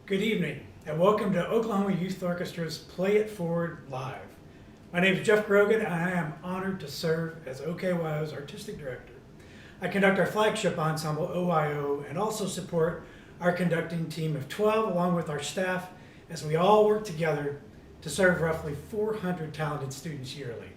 Good evening, and welcome to Oklahoma Youth Orchestra's Play It Forward Live. My name is Jeff Grogan, and I am honored to serve as OKYO's Artistic Director. I conduct our flagship ensemble, OKYO, and also support our conducting team of 12, along with our staff, as we all work together to serve roughly 400 talented students yearly.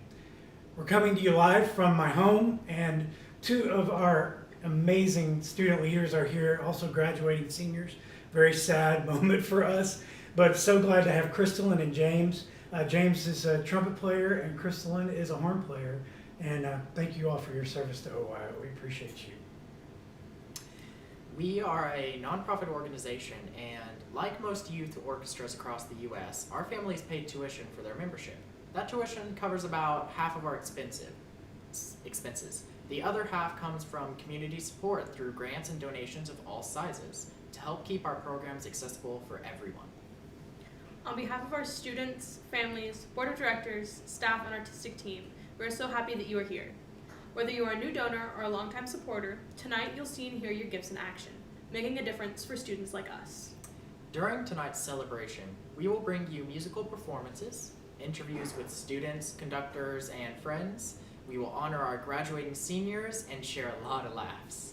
We're coming to you live from my home, and two of our amazing student leaders are here, also graduating seniors. Very sad moment for us, but so glad to have Crystalline and James. James is a trumpet player and Crystalline is a horn player. And thank you all for your service to OKYO. We appreciate you. We are a nonprofit organization, and like most youth orchestras across the U.S., our families pay tuition for their membership. That tuition covers about half of our expenses. The other half comes from community support through grants and donations of all sizes to help keep our programs accessible for everyone. On behalf of our students, families, board of directors, staff, and artistic team, we're so happy that you are here. Whether you are a new donor or a longtime supporter, tonight you'll see and hear your gifts in action, making a difference for students like us. During tonight's celebration, we will bring you musical performances, interviews with students, conductors, and friends. We will honor our graduating seniors and share a lot of laughs.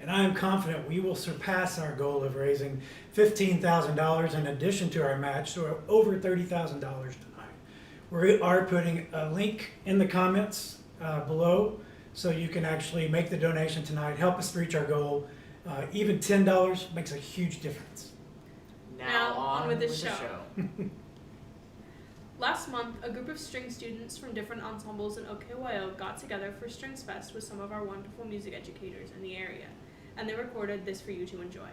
And I am confident we will surpass our goal of raising $15,000 in addition to our match, so over $30,000 tonight. We are putting a link in the comments below so you can actually make the donation tonight, help us reach our goal. Even $10 makes a huge difference. Now on with the show. Last month, a group of string students from different ensembles in OKYO got together for Strings Fest with some of our wonderful music educators in the area, and they recorded this for you to enjoy.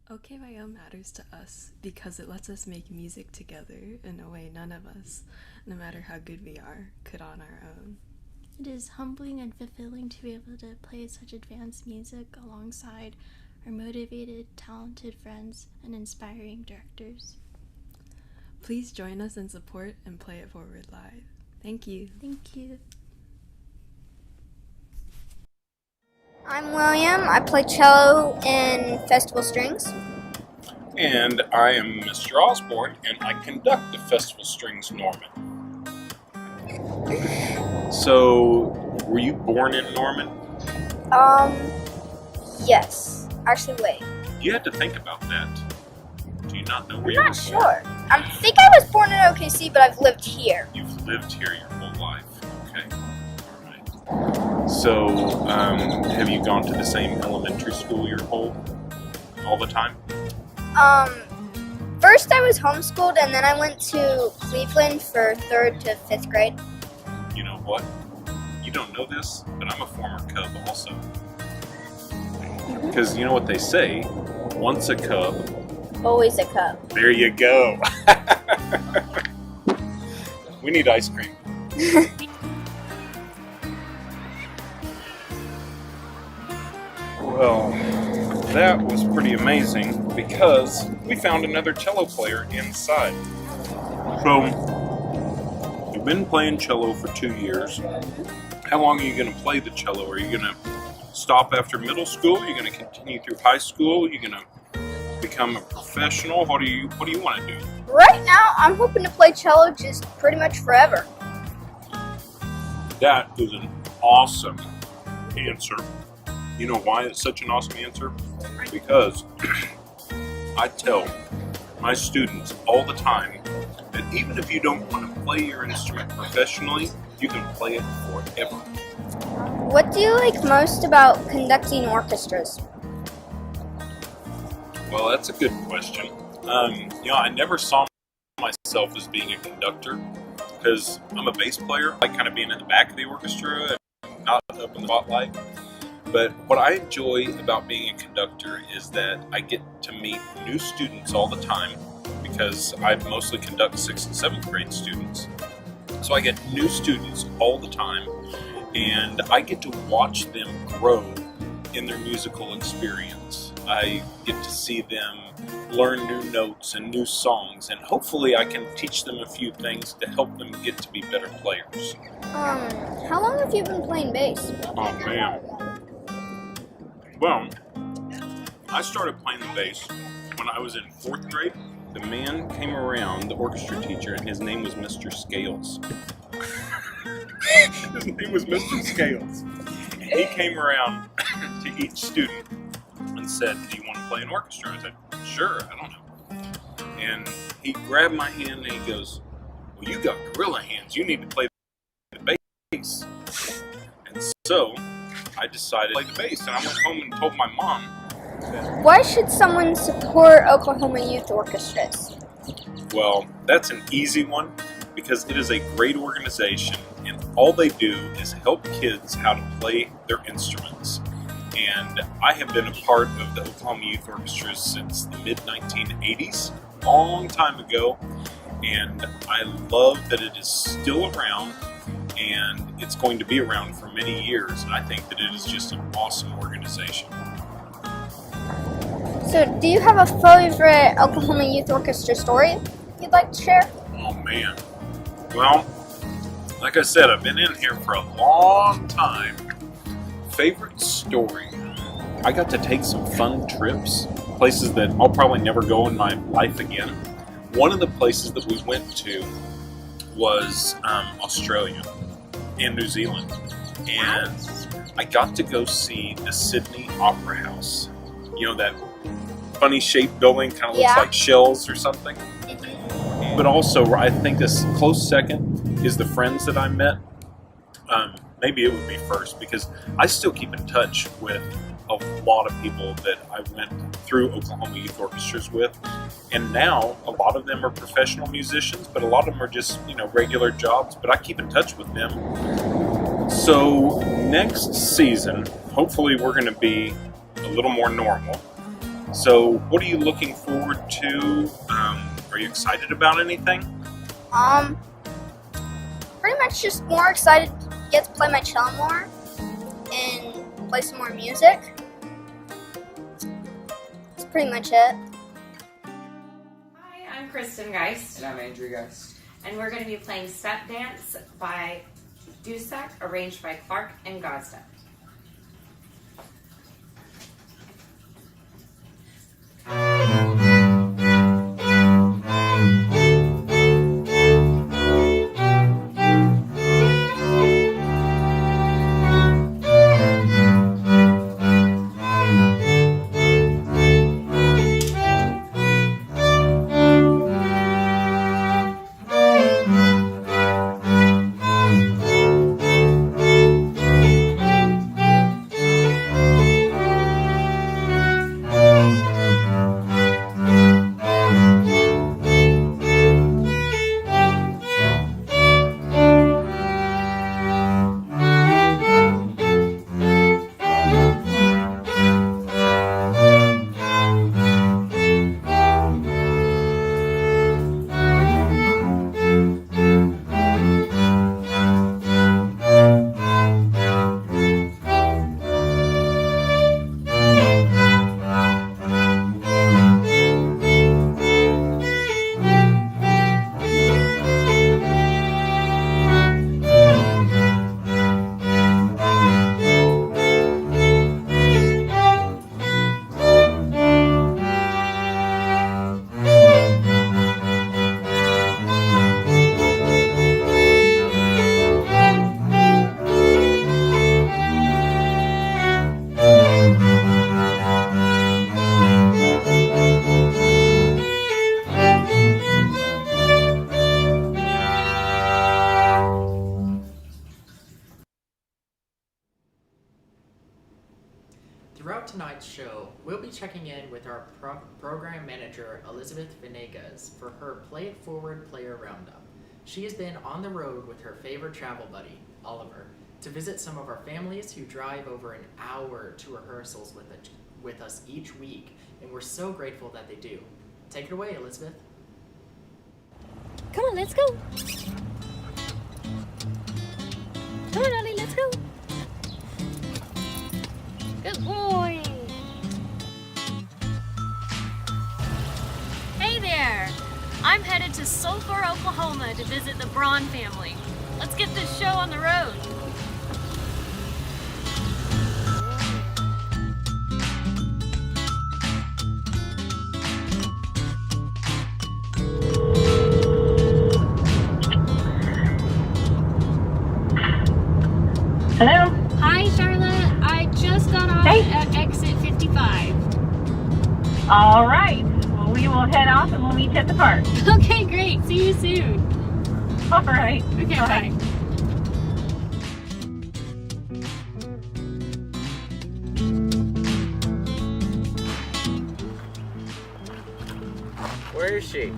OKYO matters to us because it lets us make music together in a way none of us, no matter how good we are, could on our own. It is humbling and fulfilling to be able to play such advanced music alongside our motivated, talented friends and inspiring directors. Please join us in support and play it forward live. Thank you. Thank you. I'm William. I play cello in festival strings. And I am Mr. Osborne, and I conduct the Festival Strings Norman. So, were you born in Norman? Yes. Actually, wait. You had to think about that. Do you not know where I'm you were not born? sure. I think I was born in OKC, but I've lived here. You've lived here your whole life. Okay. All right. So, have you gone to the same elementary school all the time? First I was homeschooled, and then I went to Cleveland for 3rd to 5th grade. You know what? You don't know this, but I'm a former Cub also. Because you know what they say, once a Cub, Always a Cub. there you go. We need ice cream. Well, that was pretty amazing because we found another cello player inside. So, you've been playing cello for 2 years. How long are you going to play the cello? Are you going to stop after middle school? Are you going to continue through high school? Are you going to become a professional? What do you want to do? Right now, I'm hoping to play cello just pretty much forever. That is an awesome answer. You know why it's such an awesome answer? Because I tell my students all the time that even if you don't want to play your instrument professionally, you can play it forever. What do you like most about conducting orchestras? Well, that's a good question. I never saw myself as being a conductor because I'm a bass player. I like kind of being in the back of the orchestra and not up in the spotlight. But what I enjoy about being a conductor is that I get to meet new students all the time because I mostly conduct 6th and 7th grade students. So I get new students all the time and I get to watch them grow in their musical experience. I get to see them learn new notes and new songs, and hopefully I can teach them a few things to help them get to be better players. How long have you been playing bass? Oh man. Well, I started playing the bass when I was in 4th grade. The man came around, the orchestra teacher, and his name was Mr. Scales. His name was Mr. Scales. And he came around to each student and said, "Do you want to play an orchestra?" I said, "Sure, I don't know." And he grabbed my hand and he goes, "Well, you got gorilla hands. You need to play the bass." And so I decided to play the bass, and I went home and told my mom. Why should someone support Oklahoma Youth Orchestras? Well, that's an easy one because it is a great organization, and all they do is help kids how to play their instruments. And I have been a part of the Oklahoma Youth Orchestras since the mid-1980s, a long time ago, and I love that it is still around, and it's going to be around for many years, and I think that it is just an awesome organization. So, do you have a favorite Oklahoma Youth Orchestra story you'd like to share? Oh man. Well, like I said, I've been in here for a long time. Favorite story? I got to take some fun trips, places that I'll probably never go in my life again. One of the places that we went to was Australia and New Zealand. And I got to go see the Sydney Opera House. You know, that funny shaped building, kind of looks like shells or something. But also, I think this close second is the friends that I met. Maybe it would be first because I still keep in touch with a lot of people that I went through Oklahoma Youth Orchestras with, and now a lot of them are professional musicians, but a lot of them are just, regular jobs, but I keep in touch with them. So next season, hopefully we're going to be a little more normal. So what are you looking forward to? Are you excited about anything? Pretty much just more excited to get to play my cello more and play some more music. That's pretty much it. Hi, I'm Kristen Geist. And I'm Andrew Geist. And we're going to be playing Step Dance by Dusak, arranged by Clark and Gosda. Throughout tonight's show, we'll be checking in with our program manager, Elizabeth Venegas, for her Play It Forward player roundup. She has been on the road with her favorite travel buddy, Oliver, to visit some of our families who drive over an hour to rehearsals with us each week, and we're so grateful that they do. Take it away, Elizabeth. Come on, let's go. Come on, Ollie, let's go. Good boy. Hey there. I'm headed to Sulphur, Oklahoma to visit the Braun family. Let's get this show on the road. Hello? Hi, Charlotte. I just got off at exit 55. All right. Well, we will head off and we'll meet you at the park. Okay, great. See you soon. All right. Okay, bye. Where is she?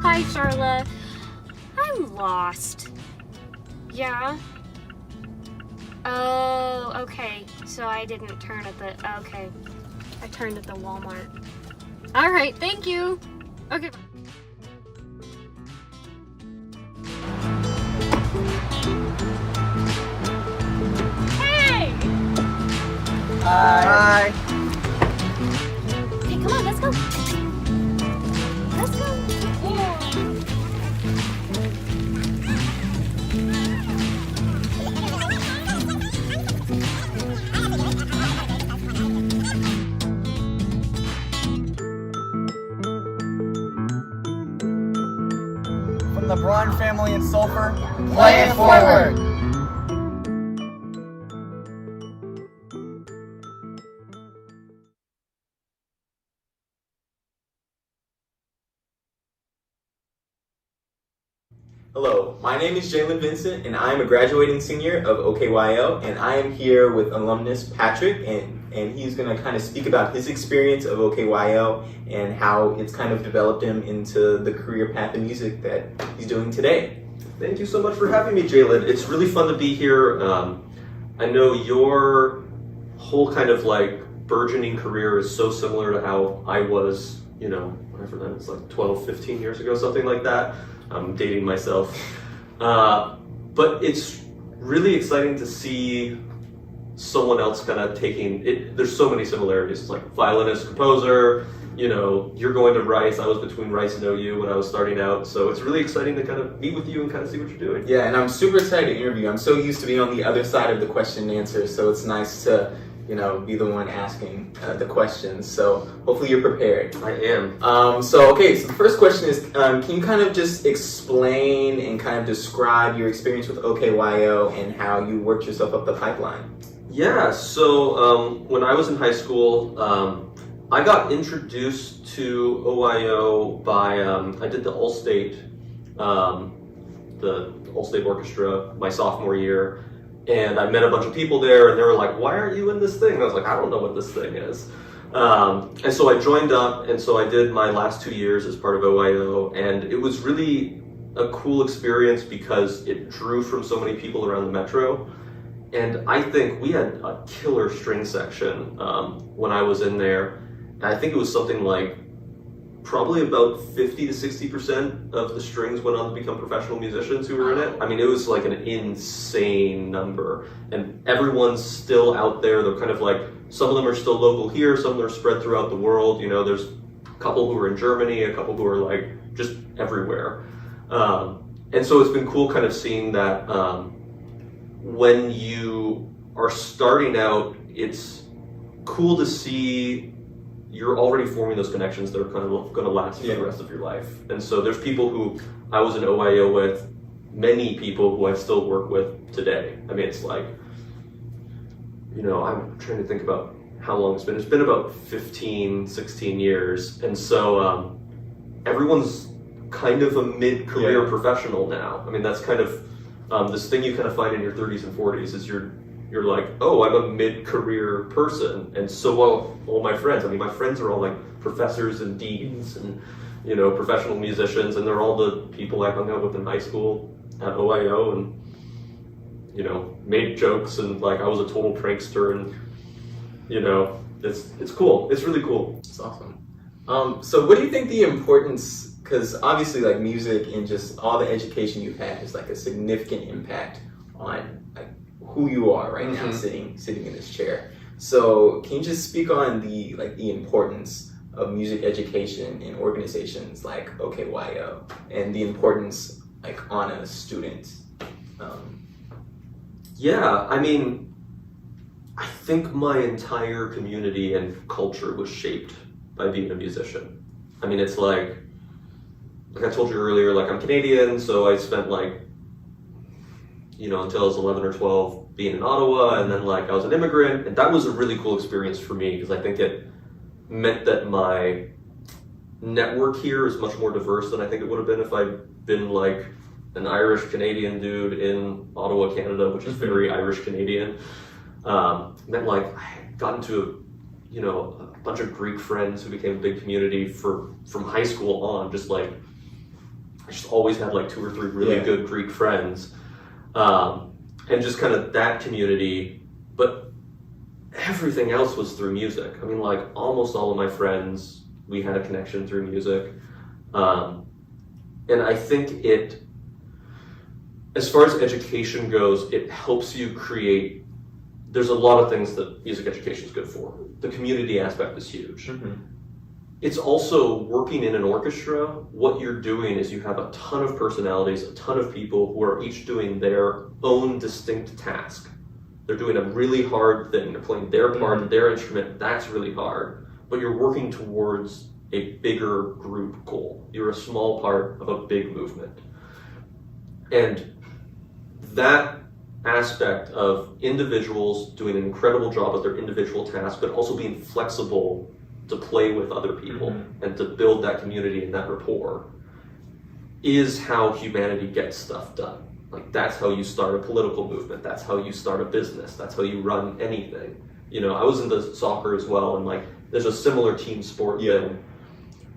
Hi, Charlotte. I'm lost. Yeah? Oh, okay. So I didn't turn at the... Okay. I turned at the Walmart. Alright, thank you. Okay. Hey! Bye. Okay, come on, let's go. Let's go. From the Braun family in Sulphur, play it forward. Hello, my name is Jalen Vincent, and I am a graduating senior of OKYO, and I am here with alumnus Patrick, and he's going to kind of speak about his experience of OKYO and how it's kind of developed him into the career path in music that he's doing today. Thank you so much for having me, Jalen. It's really fun to be here. I know your whole kind of like burgeoning career is so similar to how I was, you know, whatever that is, like 12, 15 years ago, something like that. I'm dating myself. But it's really exciting to see someone else kind of taking it. There's so many similarities. It's like violinist, composer, you know, you're going to Rice. I was between Rice and OU when I was starting out. So it's really exciting to kind of meet with you and kind of see what you're doing. Yeah, and I'm super excited to interview. I'm so used to being on the other side of the question and answer, so it's nice to, you know, be the one asking the questions. So hopefully you're prepared. I am. So the first question is, can you kind of just explain and kind of describe your experience with OKYO and how you worked yourself up the pipeline? Yeah, so when I was in high school, I got introduced to OYO by, I did the All-State Orchestra my sophomore year. And I met a bunch of people there, and they were like, "Why aren't you in this thing?" And I was like, "I don't know what this thing is." And so I joined up, and so I did my last 2 years as part of OYO, and it was really a cool experience because it drew from so many people around the metro. And I think we had a killer string section when I was in there. And I think it was something like probably about 50 to 60% of the strings went on to become professional musicians who were in it. I mean, it was like an insane number. And everyone's still out there. They're kind of like, some of them are still local here, some of them are spread throughout the world. You know, there's a couple who are in Germany, a couple who are like just everywhere. And so it's been cool kind of seeing that when you are starting out, it's cool to see you're already forming those connections that are kind of going to last for the rest of your life. And so there's people who I was in OYO with, many people who I still work with today. I mean, it's like, you know, I'm trying to think about how long it's been. It's been about 15, 16 years. And so everyone's kind of a mid-career professional now. I mean, that's kind of this thing you kind of find in your 30s and 40s is you're like, oh, I'm a mid-career person. And so all my friends, I mean, my friends are all like professors and deans and, you know, professional musicians, and they're all the people I hung out with in high school at OYO and, you know, made jokes, and like I was a total prankster, and, you know, it's cool. It's really cool. It's awesome. So what do you think the importance, because obviously like music and just all the education you've had has like a significant impact on like who you are right now, sitting in this chair. So can you just speak on the importance of music education in organizations like OKYO and the importance like on a student? Yeah, I mean, I think my entire community and culture was shaped by being a musician. I mean, it's like I told you earlier, like I'm Canadian, so I spent like, you know, until I was 11 or 12 being in Ottawa, and then like I was an immigrant, and that was a really cool experience for me because I think it meant that my network here is much more diverse than I think it would have been if I'd been like an Irish Canadian dude in Ottawa, Canada, which is very Irish Canadian. Meant like I had gotten to, you know, a bunch of Greek friends who became a big community from high school on. Just like I just always had like 2 or 3 really good Greek friends. And just kind of that community, but everything else was through music. I mean, like almost all of my friends, we had a connection through music. And I think it, as far as education goes, it helps you create there's a lot of things that music education is good for. The community aspect is huge. It's also working in an orchestra. What you're doing is you have a ton of personalities, a ton of people who are each doing their own distinct task. They're doing a really hard thing. They're playing their part, their instrument. That's really hard. But you're working towards a bigger group goal. You're a small part of a big movement. And that aspect of individuals doing an incredible job at their individual task, but also being flexible to play with other people and to build that community and that rapport, is how humanity gets stuff done. Like, that's how you start a political movement. That's how you start a business. That's how you run anything. You know, I was into soccer as well, and like, there's a similar team sport thing.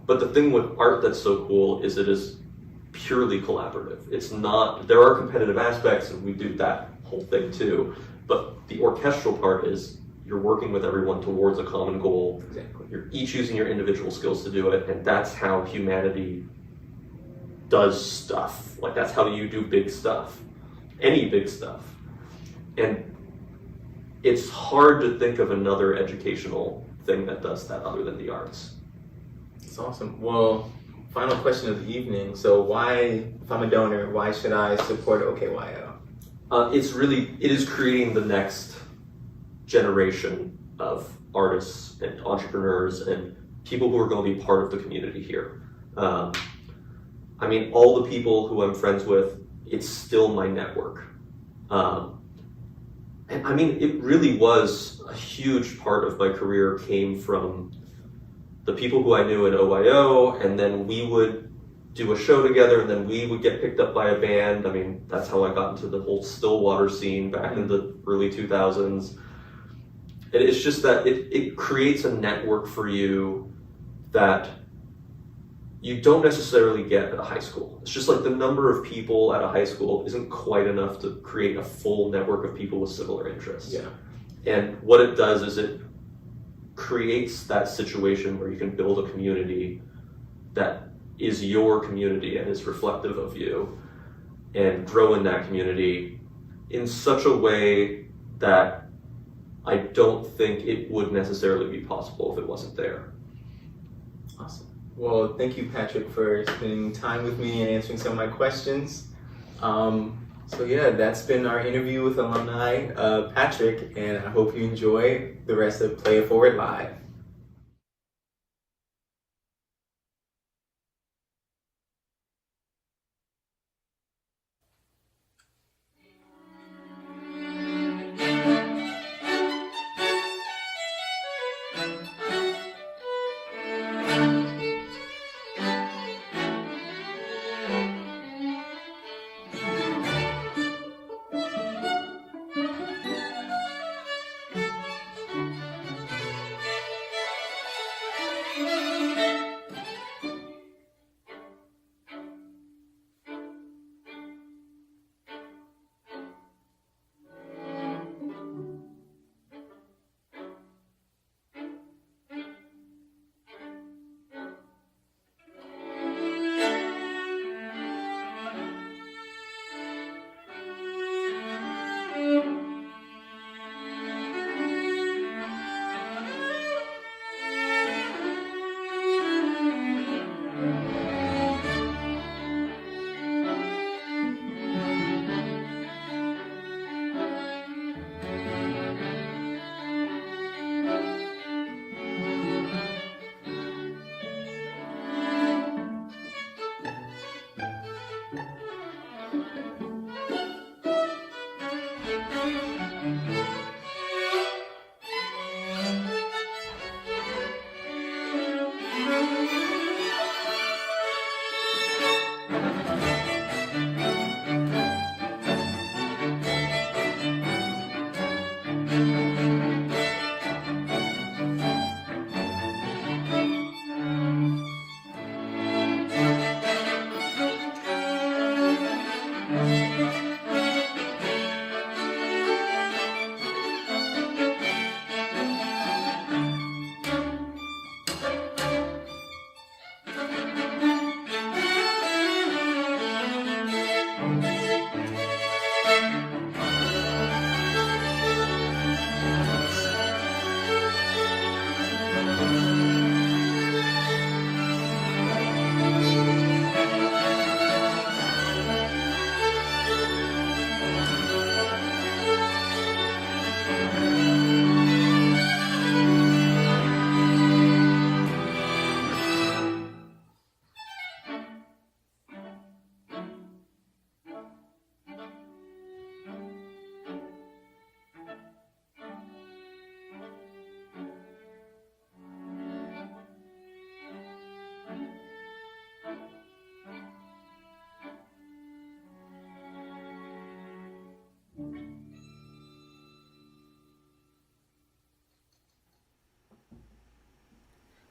But the thing with art that's so cool is it is purely collaborative. It's not, there are competitive aspects, and we do that whole thing too, but the orchestral part is you're working with everyone towards a common goal. Exactly. You're each using your individual skills to do it, and that's how humanity does stuff. Like, that's how you do big stuff. Any big stuff. And it's hard to think of another educational thing that does that other than the arts. It's awesome. Well, final question of the evening. So why, if I'm a donor, why should I support OKYO? It is creating the next generation of artists and entrepreneurs and people who are going to be part of the community here. I mean, all the people who I'm friends with, it's still my network. And I mean, it really was a huge part of my career came from the people who I knew at OKYO, and then we would do a show together, and then we would get picked up by a band. I mean, that's how I got into the whole Stillwater scene back in the early 2000s. And it's just that it creates a network for you that you don't necessarily get at a high school. It's just like the number of people at a high school isn't quite enough to create a full network of people with similar interests. Yeah. And what it does is it creates that situation where you can build a community that is your community and is reflective of you, and grow in that community in such a way that I don't think it would necessarily be possible if it wasn't there. Awesome. Well, thank you, Patrick, for spending time with me and answering some of my questions. So yeah, that's been our interview with alumni Patrick, and I hope you enjoy the rest of Play It Forward Live.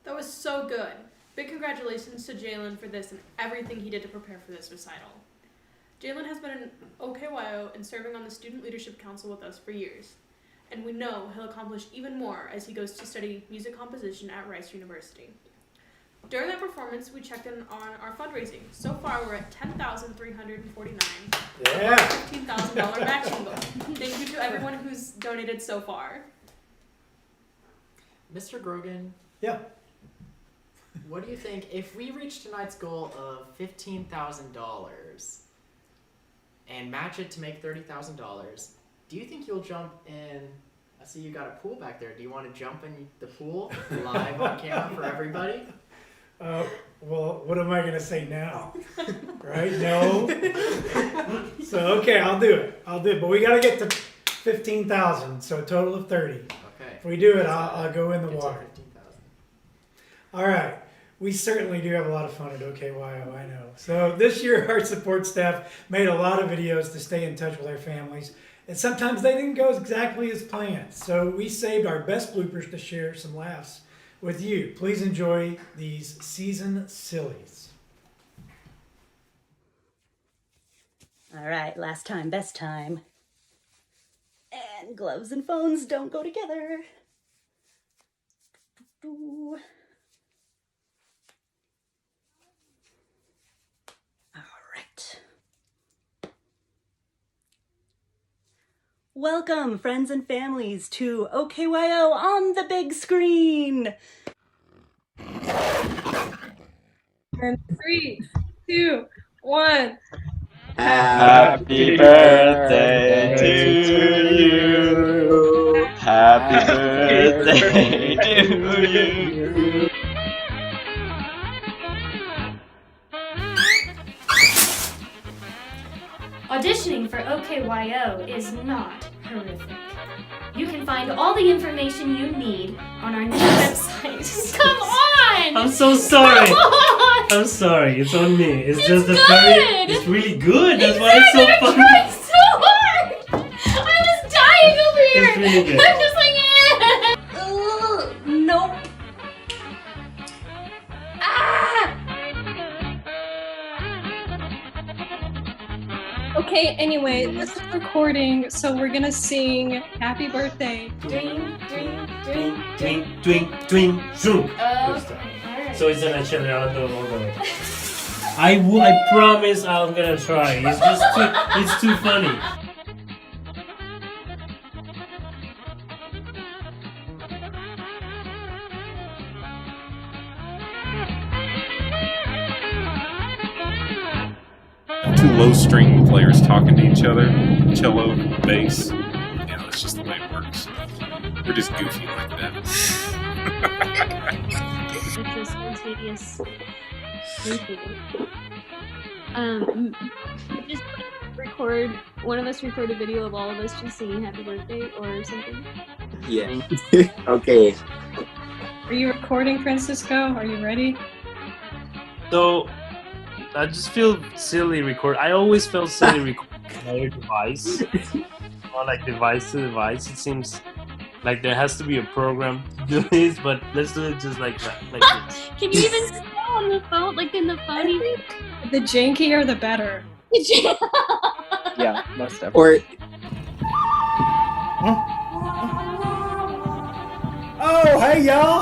That was so good. Big congratulations to Jalen for this and everything he did to prepare for this recital. Jalen has been an OKYO and serving on the Student Leadership Council with us for years. And we know he'll accomplish even more as he goes to study music composition at Rice University. During that performance, we checked in on our fundraising. So far, we're at $10,349. Yeah. $15,000 matching goal. Thank you to everyone who's donated so far. Mr. Grogan. Yeah. What do you think if we reach tonight's goal of $15,000 and match it to make $30,000? Do you think you'll jump in? I see you got a pool back there. Do you want to jump in the pool live on camera for everybody? Well, what am I going to say now? Right? No. So, okay, I'll do it. But we got to get to 15,000, so a total of 30. Okay. If we do it, I'll go in the water. 15,000. All right. We certainly do have a lot of fun at OKYO, I know. So this year, our support staff made a lot of videos to stay in touch with our families. And sometimes they didn't go exactly as planned. So we saved our best bloopers to share some laughs with you. Please enjoy these season sillies. All right, last time, best time. And gloves and phones don't go together. All right. Welcome, friends and families, to OKYO on the big screen. And 3, 2, 1. Happy birthday to you. Happy birthday to you. Auditioning for OKYO is not horrific. You can find all the information you need on our new website. Come on! I'm so sorry. Come on! I'm sorry. It's on me. It's just the good. It's really good. That's why it's so I'm funny. trying so hard! I'm just dying over here! It's really good. I'm just like, Nope. Okay, anyway, this is recording, so we're gonna sing Happy Birthday. Dream, dream, dream, Twink, twink, twink, zoom. Alright. So it's an actually I'll do it all the way. I promise I'm gonna try. It's just it's too funny. Two low string players talking to each other, cello, bass. You know, it's just the way it works. We're just goofy like that. It's a spontaneous thinking. Just record, one of us record a video of all of us just singing Happy Birthday or something. Yeah. Okay. Are you recording, Francisco? Are you ready? So I just feel silly record. I always felt silly recording on another device. Or like device to device. It seems like there has to be a program to do this, but let's do it just like that. Like this. Can you even spell on the phone, like in the phone? Even? The jankier, the better. Yeah, most definitely. Or Oh, hey, y'all.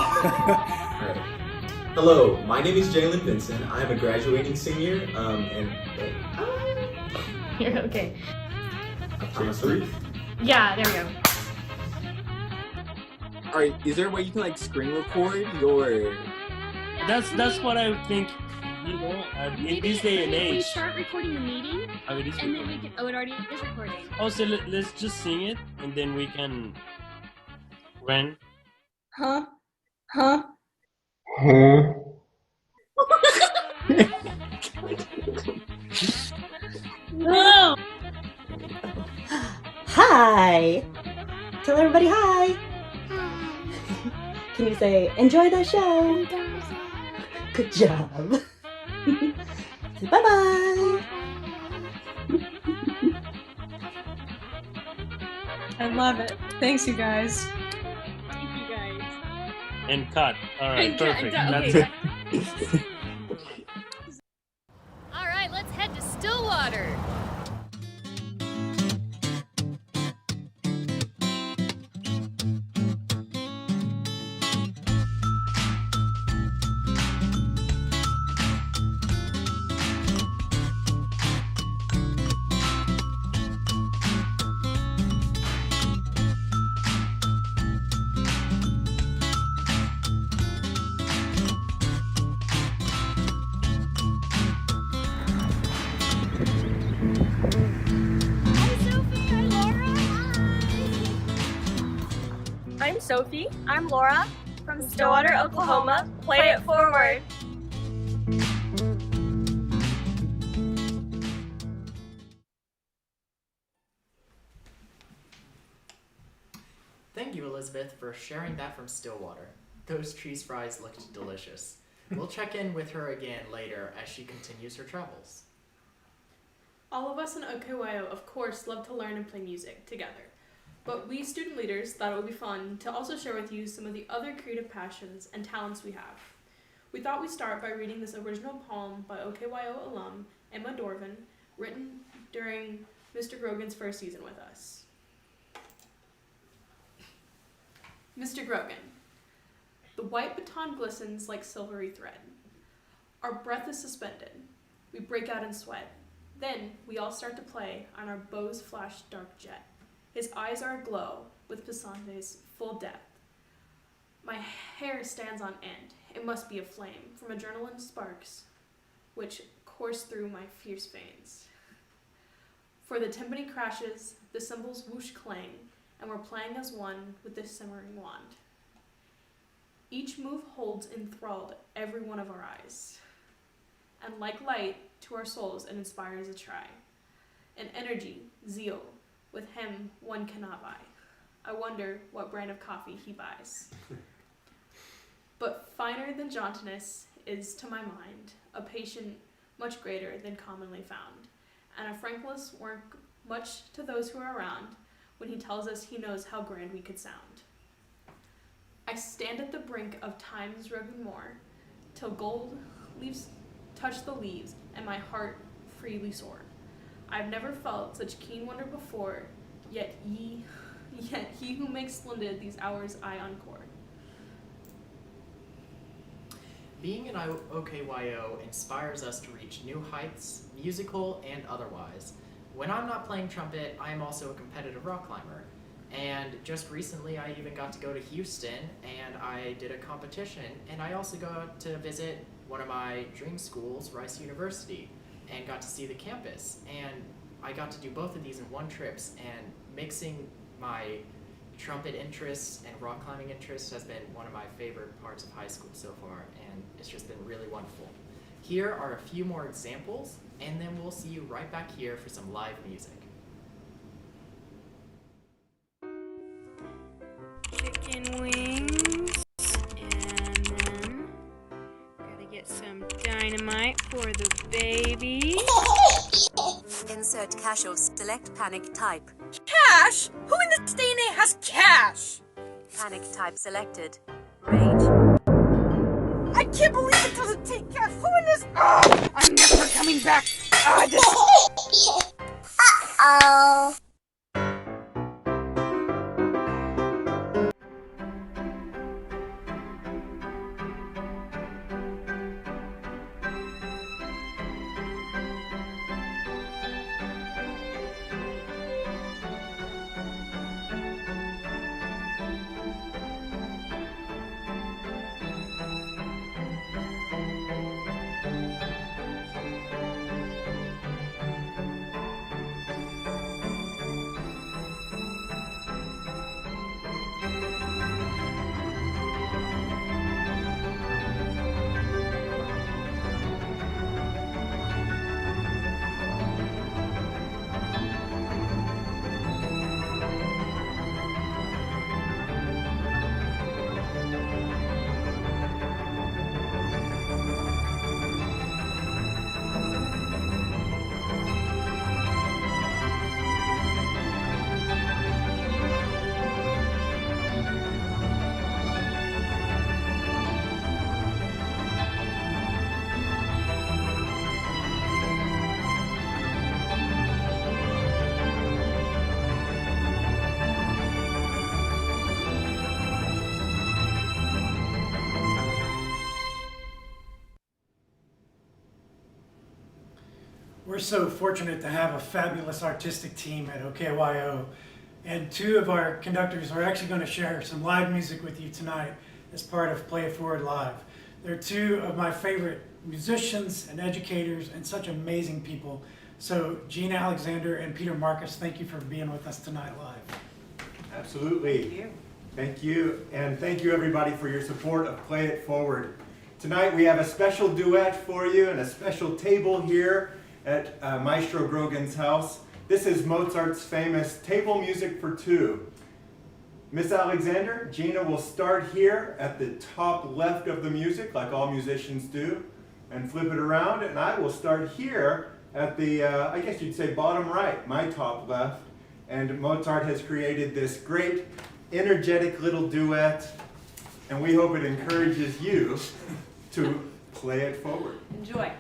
Hello, my name is Jalen Vincent. I'm a graduating senior, You're okay. I'm a 3. Yeah, there we go. Alright, is there a way you can like screen record your... That's what I would think. You know, in this day and We age. start recording the meeting, Oh, it is and then recording. we can. Oh, it already is recording. Oh, so let's just sing it, and then we can. When? Huh? No. Hi. Tell everybody hi. Can you say, enjoy the show? Good job. Bye-bye. I love it. Thanks, you guys. Thank you guys. And cut. All right, And cut, perfect. okay. That's it. All right, let's head to Stillwater. I'm Sophie. I'm Laura from Stillwater, Oklahoma. Play it forward. Thank you, Elizabeth, for sharing that from Stillwater. Those cheese fries looked delicious. We'll check in with her again later as she continues her travels. All of us in OKYO, of course, love to learn and play music together. But we student leaders thought it would be fun to also share with you some of the other creative passions and talents we have. We thought we'd start by reading this original poem by OKYO alum Emma Dorvan, written during Mr. Grogan's first season with us. Mr. Grogan. The white baton glistens like silvery thread. Our breath is suspended. We break out in sweat. Then we all start to play on our bow's flash dark jet. His eyes are aglow with Pisante's full depth. My hair stands on end. It must be a flame from adrenaline sparks which course through my fierce veins. For the timpani crashes, the cymbals whoosh clang, and we're playing as one with this simmering wand. Each move holds enthralled every one of our eyes. And like light to our souls, it inspires a try. An energy, zeal, with him one cannot buy. I wonder what brand of coffee he buys. But finer than jauntiness is, to my mind, a patient much greater than commonly found, and a frankness worth much to those who are around when he tells us he knows how grand we could sound. I stand at the brink of time's rugged moor, till gold leaves touch the leaves, and my heart freely soar. I've never felt such keen wonder before, yet he who makes splendid these hours I encore. Being an OKYO inspires us to reach new heights, musical and otherwise. When I'm not playing trumpet, I am also a competitive rock climber. And just recently I even got to go to Houston and I did a competition, and I also got to visit one of my dream schools, Rice University, and got to see the campus. And I got to do both of these in one trip, and mixing my trumpet interests and rock climbing interests has been one of my favorite parts of high school so far, and it's just been really wonderful. Here are a few more examples, and then we'll see you right back here for some live music. Chicken wings, and then gotta get some dynamite for the baby. Insert cash or select panic type. Cash? Who in this day and age has cash? Panic type selected. Rage. I can't believe it doesn't take cash. Who in this? I'm never coming back. Uh-oh. We're so fortunate to have a fabulous artistic team at OKYO, and two of our conductors are actually going to share some live music with you tonight as part of Play It Forward Live. They're two of my favorite musicians and educators and such amazing people. So Gina Alexander and Peter Marcus, thank you for being with us tonight live. Absolutely. Thank you. Thank you, and thank you everybody for your support of Play It Forward. Tonight we have a special duet for you and a special table here at Maestro Grogan's house. This is Mozart's famous Table Music for Two. Miss Alexander, Gina will start here at the top left of the music, like all musicians do, and flip it around, and I will start here at the, I guess you'd say bottom right, my top left, and Mozart has created this great, energetic little duet, and we hope it encourages you to play it forward. Enjoy.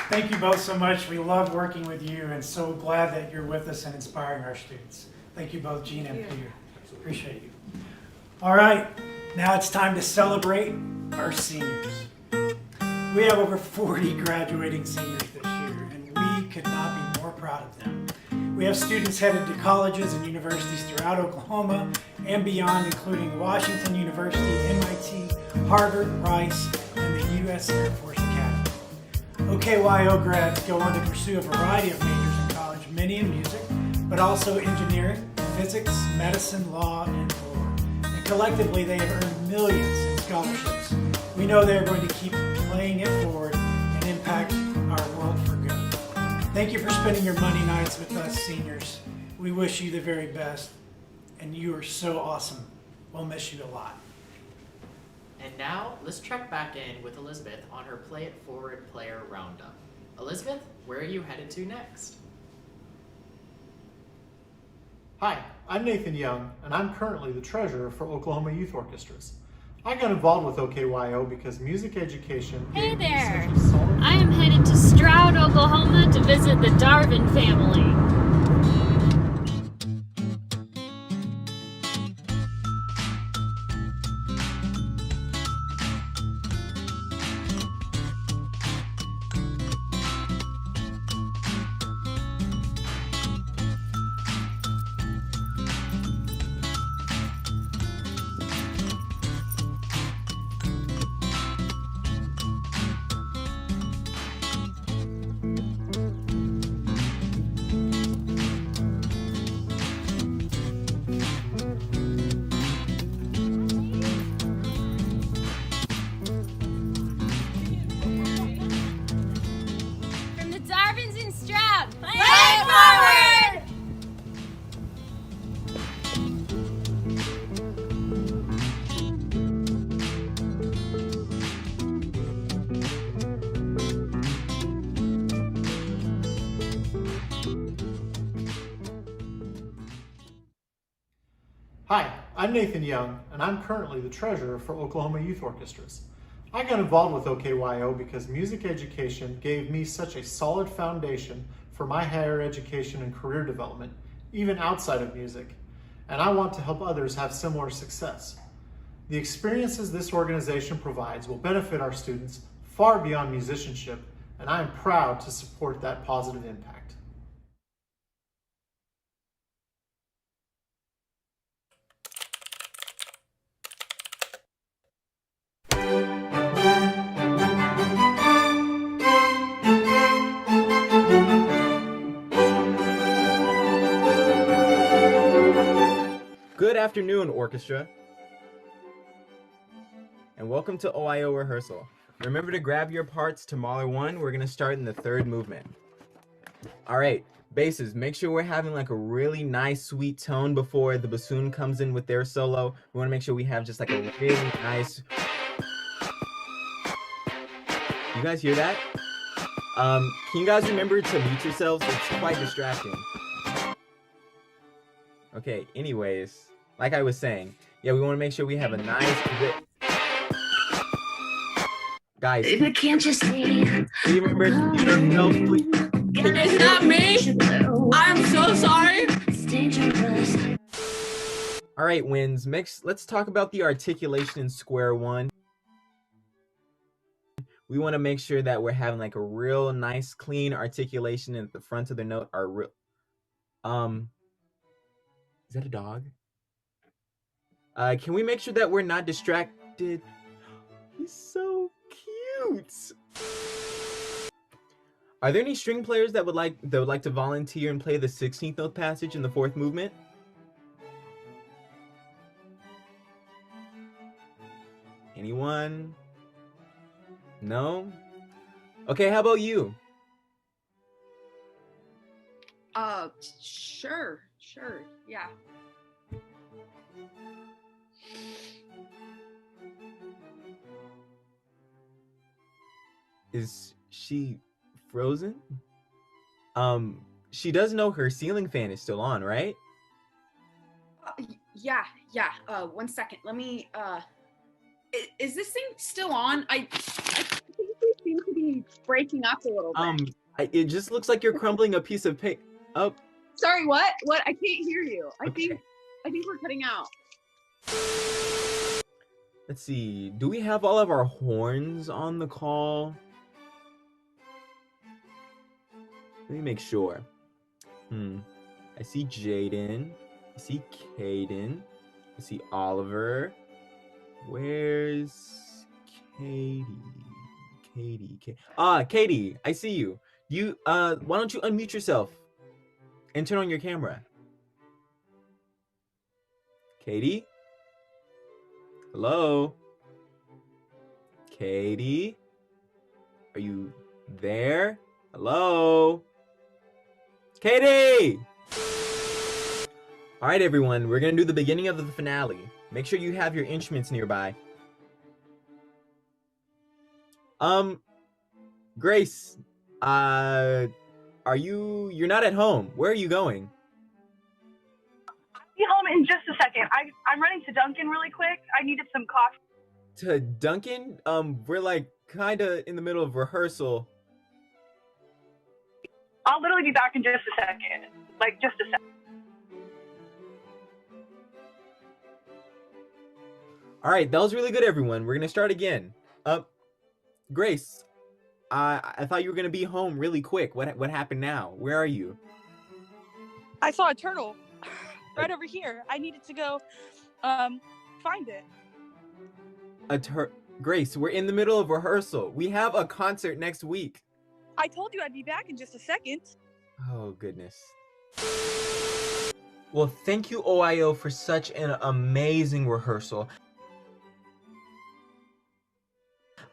Thank you both so much. We love working with you and so glad that you're with us and inspiring our students. Thank you both, Gina and Peter. Appreciate you. All right, now it's time to celebrate our seniors. We have over 40 graduating seniors this year, and we could not be more proud of them. We have students headed to colleges and universities throughout Oklahoma and beyond, including Washington University, MIT, Harvard, Rice, and the U.S. Air Force Academy. OKYO grads go on to pursue a variety of majors in college, many in music, but also engineering, physics, medicine, law, and more. And collectively, they have earned millions in scholarships. We know they're going to keep playing it forward and impact our world for good. Thank you for spending your money nights with us, seniors. We wish you the very best, and you are so awesome. We'll miss you a lot. And now, let's check back in with Elizabeth on her Play It Forward player roundup. Elizabeth, where are you headed to next? Hi, I'm Nathan Young, and I'm currently the treasurer for Oklahoma Youth Orchestras. I got involved with OKYO because music education Hey gave me there! such a solid... I am headed to Stroud, Oklahoma to visit the Darvin family. I'm Nathan Young, and I'm currently the treasurer for Oklahoma Youth Orchestras. I got involved with OKYO because music education gave me such a solid foundation for my higher education and career development, even outside of music, and I want to help others have similar success. The experiences this organization provides will benefit our students far beyond musicianship, and I am proud to support that positive impact. Good afternoon, orchestra, and welcome to OKYO rehearsal. Remember to grab your parts to Mahler 1. We're gonna start in the third movement. All right, basses, make sure we're having like a really nice sweet tone before the bassoon comes in with their solo. We wanna make sure we have just like a really nice... You guys hear that? Can you guys remember to mute yourselves? It's quite distracting. Okay, anyways, like I was saying, yeah, we want to make sure we have a nice... Guys, Baby, can't you see? remember to mute yourselves, please. It's not me! I'm so sorry! It's dangerous. All right, Wins, let's talk about the articulation in square one. We want to make sure that we're having like a real nice, clean articulation at the front of the note. Is that a dog? Can we make sure that we're not distracted? He's so cute. Are there any string players that would like to volunteer and play the 16th note passage in the fourth movement? Anyone? No? Okay, how about you? Sure, yeah. Is she frozen? She does know her ceiling fan is still on, right? Yeah. 1 second. Let me, is this thing still on? I think we seem to be breaking up a little bit. It just looks like you're crumbling a piece of paper. Oh. Sorry, what? What? I can't hear you. I think we're cutting out. Let's see. Do we have all of our horns on the call? Let me make sure. I see Jaden. I see Caden. I see Oliver. Where's Katie? Katie, I see you. Why don't you unmute yourself and turn on your camera? Katie? Hello? Katie? Are you there? Hello? Katie! Alright everyone, we're gonna do the beginning of the finale. Make sure you have your instruments nearby. Grace, you're not at home. Where are you going? I'll be home in just a second. I'm running to Dunkin' really quick. I needed some coffee. To Dunkin'? We're like kinda in the middle of rehearsal. I'll literally be back in just a second. Like, just a second. Alright, that was really good, everyone. We're gonna start again. Grace, I thought you were gonna be home really quick. What happened now? Where are you? I saw a turtle right over here. I needed to go find it. Grace, we're in the middle of rehearsal. We have a concert next week. I told you I'd be back in just a second. Oh, goodness. Well, thank you, OKYO, for such an amazing rehearsal.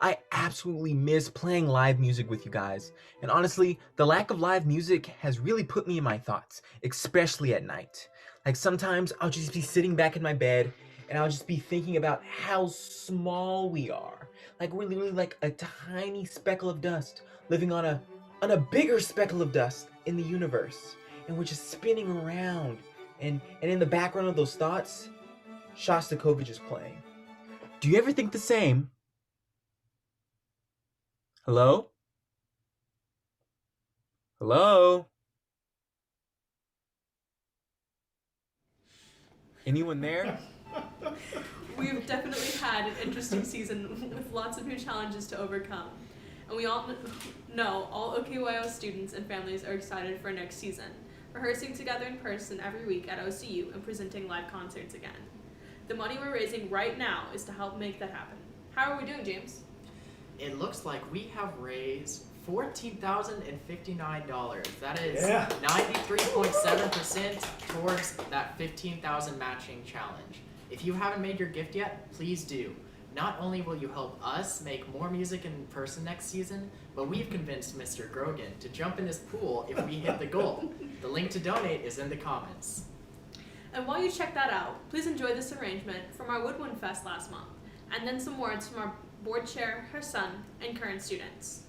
I absolutely miss playing live music with you guys. And honestly, the lack of live music has really put me in my thoughts, especially at night. Like sometimes I'll just be sitting back in my bed and I'll just be thinking about how small we are. Like we're literally like a tiny speckle of dust living on a bigger speckle of dust in the universe. And we're just spinning around. And in the background of those thoughts, Shostakovich is playing. Do you ever think the same? Hello? Hello? Anyone there? We've definitely had an interesting season with lots of new challenges to overcome. And we all know all OKYO students and families are excited for next season, rehearsing together in person every week at OCU and presenting live concerts again. The money we're raising right now is to help make that happen. How are we doing, James? It looks like we have raised $14,059. That is 93.7% towards that $15,000 matching challenge. If you haven't made your gift yet, please do. Not only will you help us make more music in person next season, but we've convinced Mr. Grogan to jump in his pool if we hit the goal. The link to donate is in the comments. And while you check that out, please enjoy this arrangement from our Woodwind Fest last month, and then some words from our board chair, her son, and current students.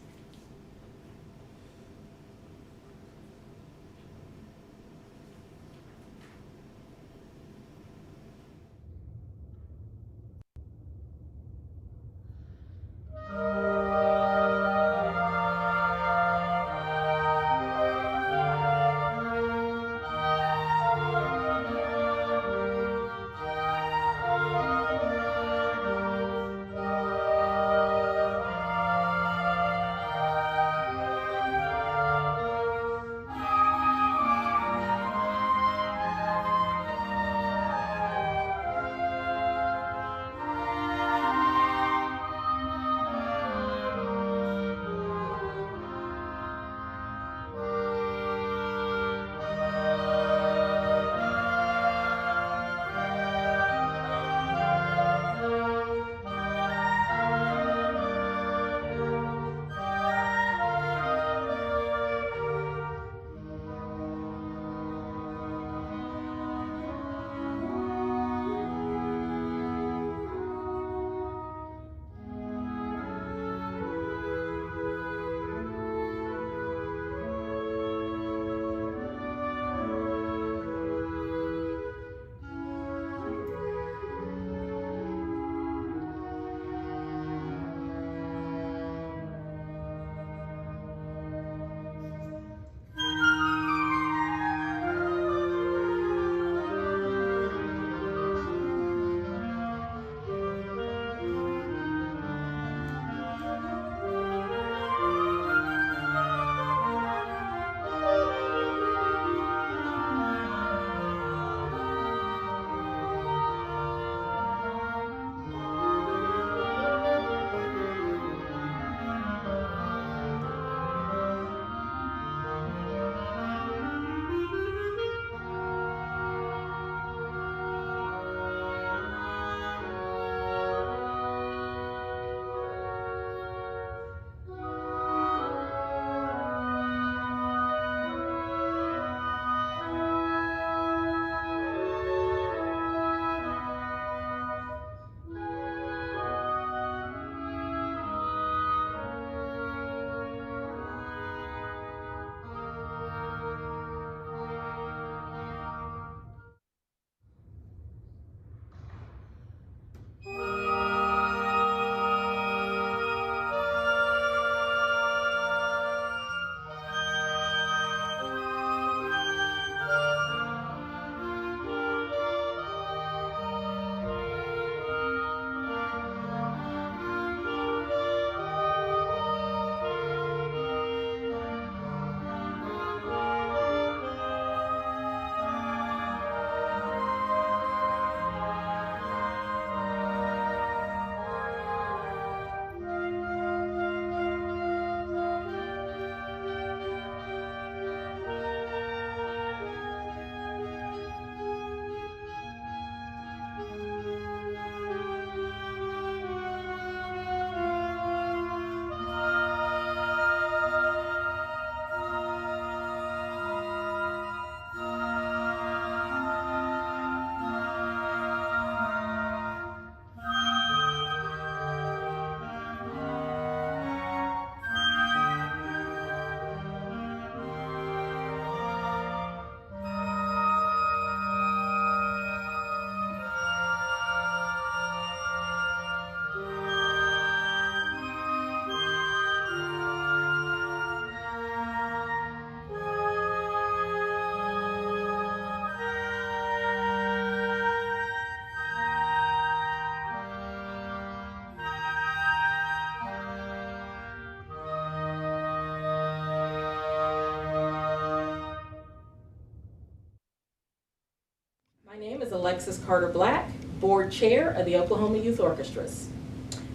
Alexis Carter Black, Board Chair of the Oklahoma Youth Orchestras.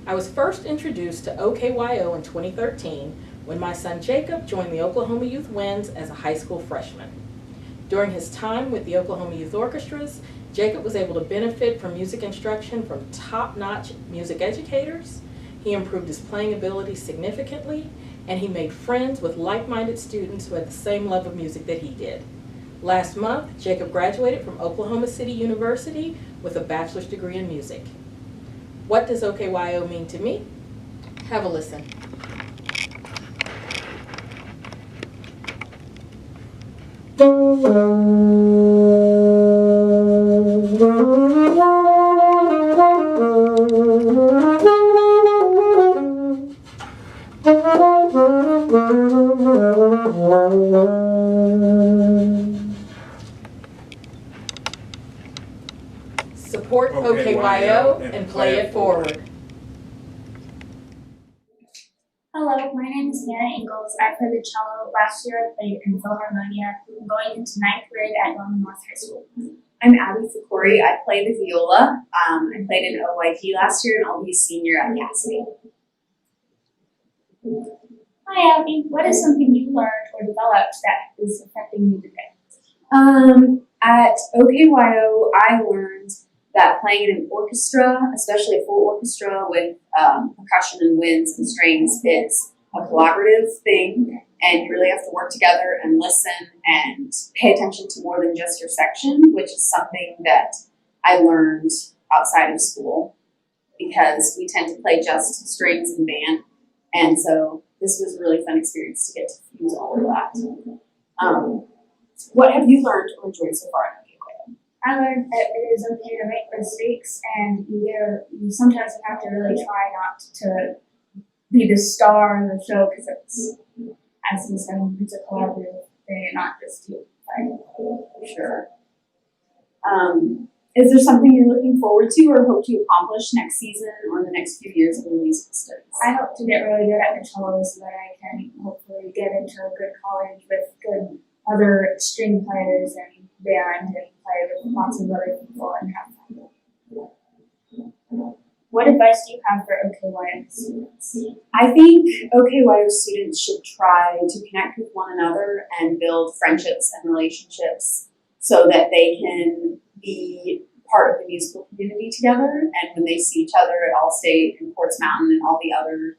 I was first introduced to OKYO in 2013 when my son Jacob joined the Oklahoma Youth Winds as a high school freshman. During his time with the Oklahoma Youth Orchestras, Jacob was able to benefit from music instruction from top-notch music educators. He improved his playing ability significantly, and he made friends with like-minded students who had the same love of music that he did. Last month, Jacob graduated from Oklahoma City University with a bachelor's degree in music. What does OKYO mean to me? Have a listen. Support OKYO and play it forward. Hello, my name is Hannah Ingalls. I played the cello. Last year I played in Philharmonia. I'm going into 9th grade at Norman North High School. I'm Abby Fikori. I play the viola. I played in OYP last year, and I'll be a senior at Cassidy. Hi Abby, what is something you learned or developed that is affecting you today? At OKYO, I learned that playing in an orchestra, especially a full orchestra with percussion and winds and strings, is a collaborative thing, and you really have to work together and listen and pay attention to more than just your section, which is something that I learned outside of school because we tend to play just strings and band, and so this was a really fun experience to get to fuse all of that. What have you learned or enjoyed so far at OKYO? I learned that it is okay to make mistakes, and you sometimes have to really try not to be the star of the show because it's, as you said, it's a collaborative thing and not just you. For sure. Is there something you're looking forward to or hope to accomplish next season or in the next few years of your musical studies? I hope to get really good at the cello so that I can hopefully get into a good college with good other string players and band and play with lots of other people and have fun. What advice do you have for OKYO students? I think OKYO students should try to connect with one another and build friendships and relationships so that they can be part of the musical community together, and when they see each other at Allstate and Ports Mountain and all the other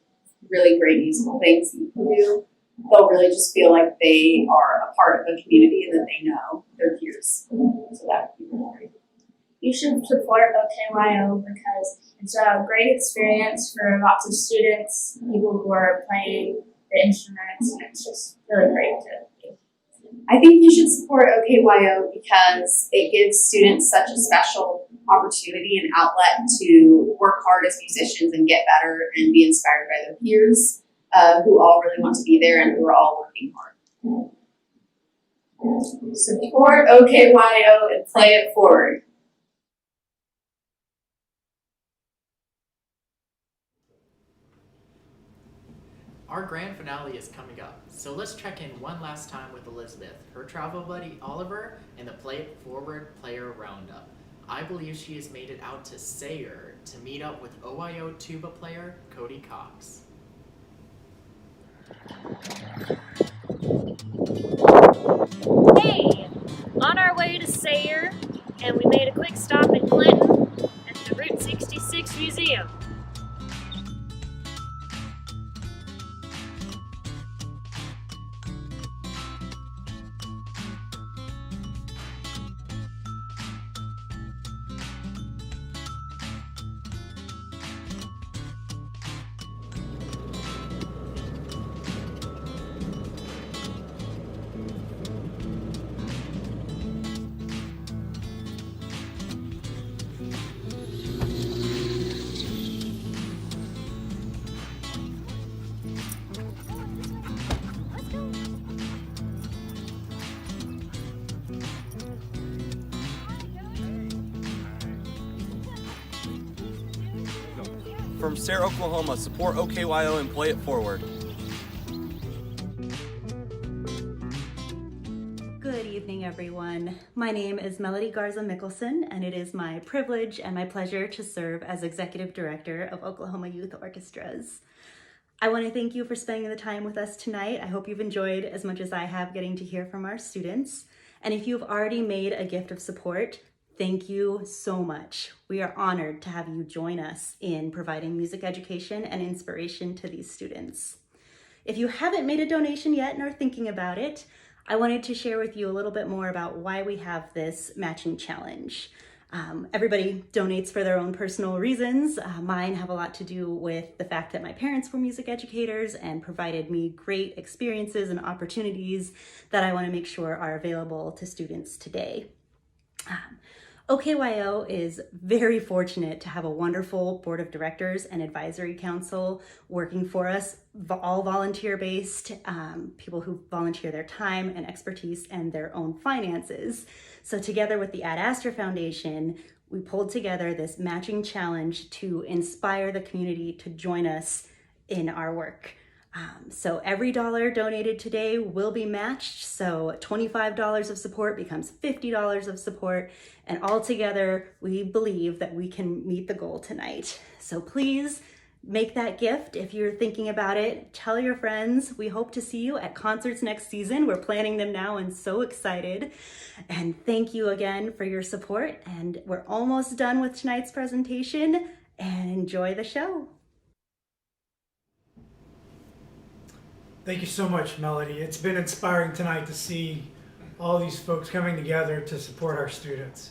really great musical things that you can do, they'll really just feel like they are a part of a community and that they know their peers. So that would be really great. You should support OKYO because it's a great experience for lots of students, people who are playing the instruments, and it's just really great to do. I think you should support OKYO because it gives students such a special opportunity and outlet to work hard as musicians and get better and be inspired by their peers who all really want to be there and who are all working hard. Support OKYO and play it forward. Our grand finale is coming up, so let's check in one last time with Elizabeth, her travel buddy Oliver, and the Play It Forward Player Roundup. I believe she has made it out to Sayre to meet up with OYO tuba player Cody Cox. Hey! On our way to Sayre, and we made a quick stop in Clinton at the Route 66 Museum. From Sayre, Oklahoma, support OKYO and play it forward. Good evening, everyone. My name is Melody Garza Mickelson, and it is my privilege and my pleasure to serve as Executive Director of Oklahoma Youth Orchestras. I want to thank you for spending the time with us tonight. I hope you've enjoyed as much as I have getting to hear from our students. And if you've already made a gift of support, thank you so much. We are honored to have you join us in providing music education and inspiration to these students. If you haven't made a donation yet and are thinking about it, I wanted to share with you a little bit more about why we have this matching challenge. Everybody donates for their own personal reasons. Mine have a lot to do with the fact that my parents were music educators and provided me great experiences and opportunities that I want to make sure are available to students today. OKYO is very fortunate to have a wonderful board of directors and advisory council working for us, all volunteer-based, people who volunteer their time and expertise and their own finances. So together with the Ad Astra Foundation, we pulled together this matching challenge to inspire the community to join us in our work. So every dollar donated today will be matched. So $25 of support becomes $50 of support. And all together, we believe that we can meet the goal tonight. So please make that gift. If you're thinking about it, tell your friends. We hope to see you at concerts next season. We're planning them now and so excited. And thank you again for your support. And we're almost done with tonight's presentation, and enjoy the show. Thank you so much, Melody. It's been inspiring tonight to see all these folks coming together to support our students.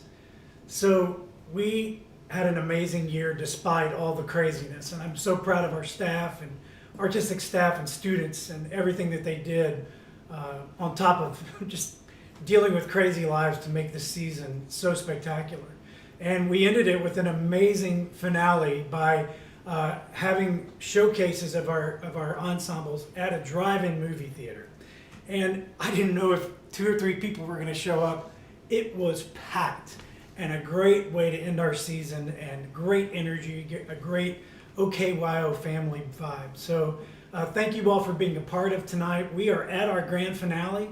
So we had an amazing year despite all the craziness, and I'm so proud of our staff and artistic staff and students and everything that they did on top of just dealing with crazy lives to make this season so spectacular. And we ended it with an amazing finale by having showcases of our ensembles at a drive-in movie theater. And I didn't know if 2 or 3 people were going to show up. It was packed, and a great way to end our season, and great energy, a great OKYO family vibe. So thank you all for being a part of tonight. We are at our grand finale,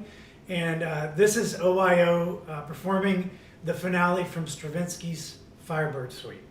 and this is OYO performing the finale from Stravinsky's Firebird Suite.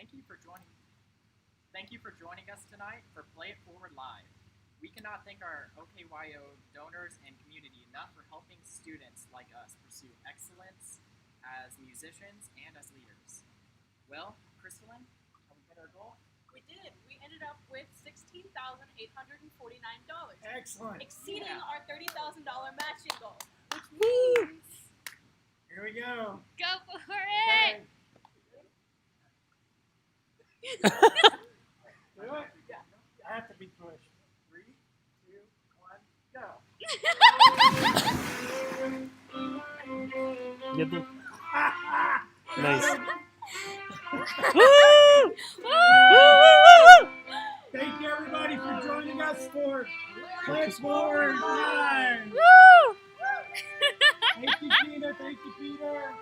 Thank you for joining us tonight for Play It Forward Live. We cannot thank our OKYO donors and community enough for helping students like us pursue excellence as musicians and as leaders. Well, Crystalline, have we hit our goal? We did. We ended up with $16,849. Excellent. Exceeding our $30,000 matching goal, which means Here we go. Go for it! Do it. I have to be pushed. 3, 2, 1, go. Get the nice. Thank you everybody for joining us for Play It Forward Live. Thank you, Tina. Thank you, Peter.